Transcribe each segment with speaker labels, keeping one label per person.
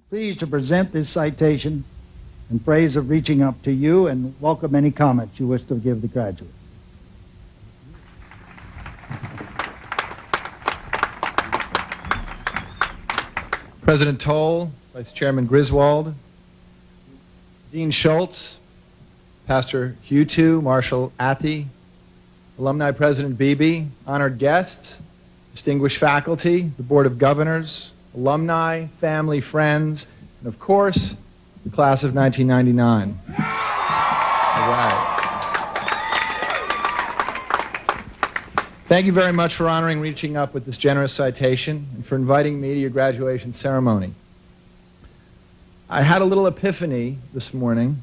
Speaker 1: Pleased to present this citation in praise of reaching up to you and welcome any comments you wish to give the graduates.
Speaker 2: President Toll, Vice Chairman Griswold, Dean Schultz, Pastor Hutu, Marshall Atty, Alumni President Beebe, honored guests, distinguished faculty, the Board of Governors, alumni, family, friends, and of course, the class of 1999. All right. Thank you very much for honoring Reaching Up with this generous citation and for inviting me to your graduation ceremony. I had a little epiphany this morning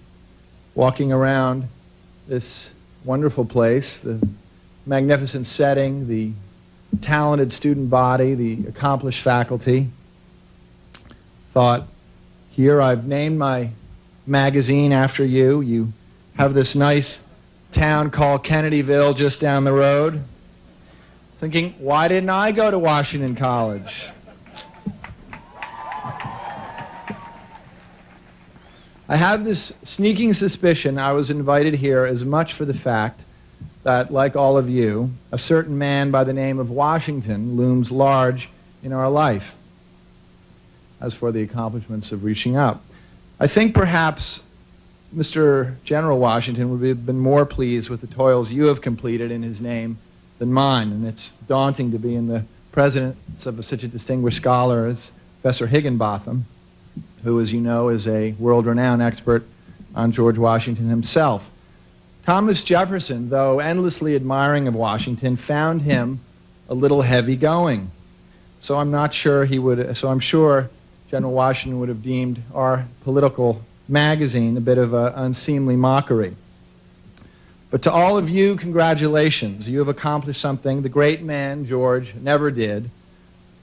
Speaker 2: walking around this wonderful place, the magnificent setting, the talented student body, the accomplished faculty. Thought, here I've named my magazine after you. You have this nice town called Kennedyville just down the road. Thinking, why didn't I go to Washington College? I have this sneaking suspicion I was invited here as much for the fact that, like all of you, a certain man by the name of Washington looms large in our life. As for the accomplishments of Reaching Up, I think perhaps Mr. General Washington would have been more pleased with the toils you have completed in his name than mine, and it's daunting to be in the presence of such a distinguished scholar as Professor Higginbotham, who, as you know, is a world-renowned expert on George Washington himself. Thomas Jefferson, though endlessly admiring of Washington, found him a little heavy going. So I'm sure General Washington would have deemed our political magazine a bit of an unseemly mockery. But to all of you, congratulations. You have accomplished something the great man, George, never did.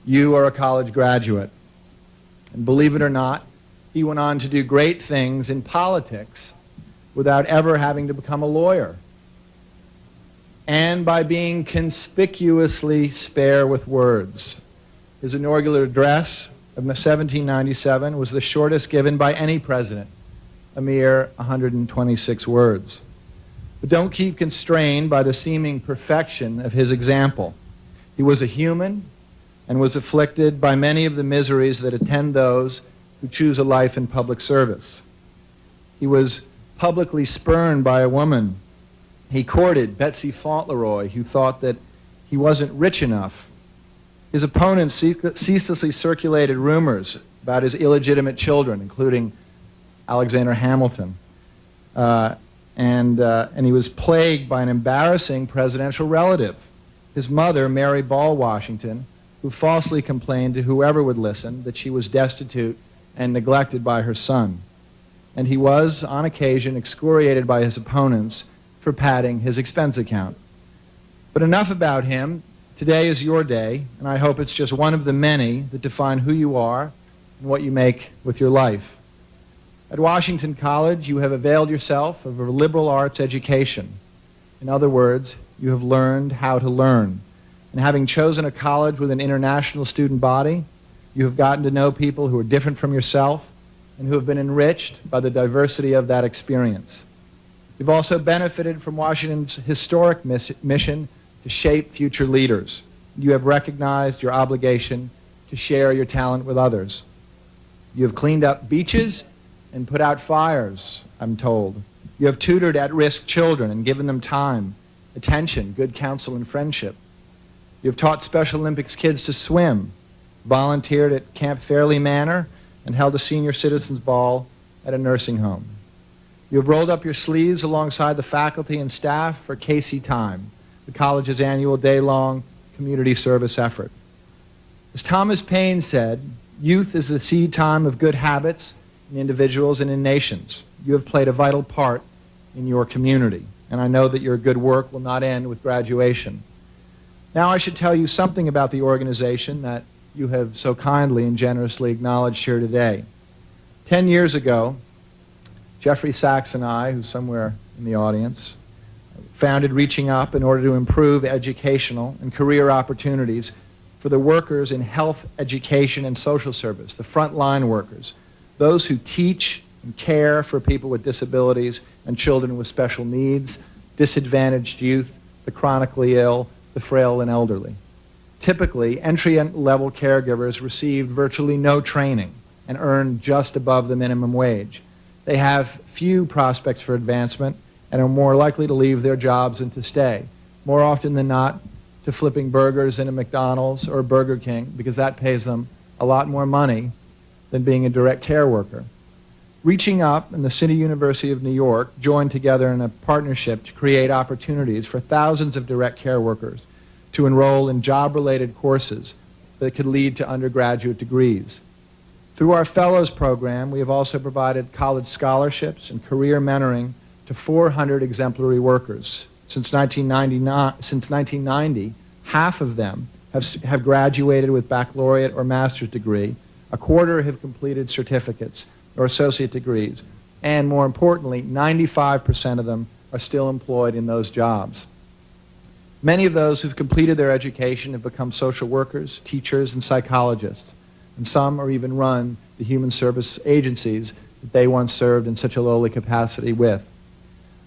Speaker 2: You are a college graduate. And believe it or not, he went on to do great things in politics without ever having to become a lawyer. And by being conspicuously spare with words. His inaugural address of 1797 was the shortest given by any president, a mere 126 words. But don't keep constrained by the seeming perfection of his example. He was a human and was afflicted by many of the miseries that attend those who choose a life in public service. He was publicly spurned by a woman. He courted Betsy Fauntleroy, who thought that he wasn't rich enough. His opponents ceaselessly circulated rumors about his illegitimate children, including Alexander Hamilton. And he was plagued by an embarrassing presidential relative, his mother, Mary Ball Washington, who falsely complained to whoever would listen that she was destitute and neglected by her son. And he was, on occasion, excoriated by his opponents for padding his expense account. But enough about him. Today is your day, and I hope it's just one of the many that define who you are and what you make with your life. At Washington College, you have availed yourself of a liberal arts education. In other words, you have learned how to learn. And having chosen a college with an international student body, you have gotten to know people who are different from yourself and who have been enriched by the diversity of that experience. You've also benefited from Washington's historic mission to shape future leaders. You have recognized your obligation to share your talent with others. You have cleaned up beaches and put out fires, I'm told. You have tutored at-risk children and given them time, attention, good counsel, and friendship. You have taught Special Olympics kids to swim, volunteered at Camp Fairley Manor, and held a senior citizens ball at a nursing home. You have rolled up your sleeves alongside the faculty and staff for Casey Time, the college's annual day-long community service effort. As Thomas Paine said, youth is the seed time of good habits in individuals and in nations. You have played a vital part in your community, and I know that your good work will not end with graduation. Now I should tell you something about the organization that you have so kindly and generously acknowledged here today. 10 years ago, Jeffrey Sachs and I, who's somewhere in the audience, founded Reaching Up in order to improve educational and career opportunities for the workers in health, education, and social service, the frontline workers, those who teach and care for people with disabilities and children with special needs, disadvantaged youth, the chronically ill, the frail and elderly. Typically, entry-level caregivers received virtually no training and earned just above the minimum wage. They have few prospects for advancement and are more likely to leave their jobs than to stay, more often than not to flipping burgers in a McDonald's or Burger King, because that pays them a lot more money than being a direct care worker. Reaching Up and the City University of New York joined together in a partnership to create opportunities for thousands of direct care workers to enroll in job-related courses that could lead to undergraduate degrees. Through our Fellows Program, we have also provided college scholarships and career mentoring to 400 exemplary workers. Since 1990, half of them have graduated with baccalaureate or master's degree, a quarter have completed certificates or associate degrees, and more importantly, 95% of them are still employed in those jobs. Many of those who've completed their education have become social workers, teachers, and psychologists, and some are even run the human service agencies that they once served in such a lowly capacity with.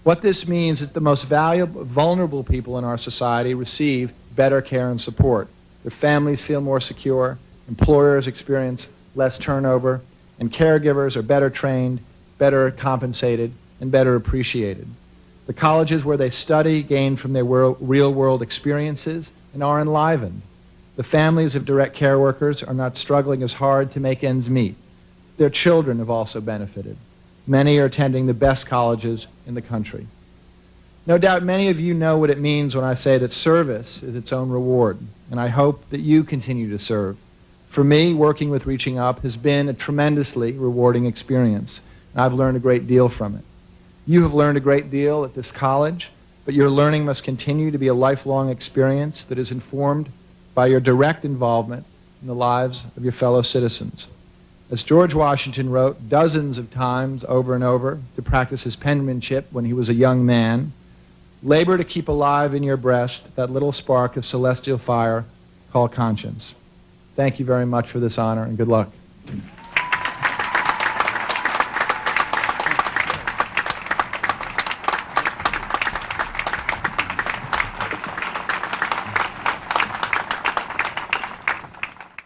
Speaker 2: What this means is that the most valuable, vulnerable people in our society receive better care and support. Their families feel more secure, employers experience less turnover, and caregivers are better trained, better compensated, and better appreciated. The colleges where they study gain from their real-world experiences and are enlivened. The families of direct care workers are not struggling as hard to make ends meet. Their children have also benefited. Many are attending the best colleges in the country. No doubt many of you know what it means when I say that service is its own reward, and I hope that you continue to serve. For me, working with Reaching Up has been a tremendously rewarding experience, and I've learned a great deal from it. You have learned a great deal at this college, but your learning must continue to be a lifelong experience that is informed by your direct involvement in the lives of your fellow citizens. As George Washington wrote dozens of times over and over to practice his penmanship when he was a young man, labor to keep alive in your breast that little spark of celestial fire called conscience. Thank you very much for this honor, and good luck.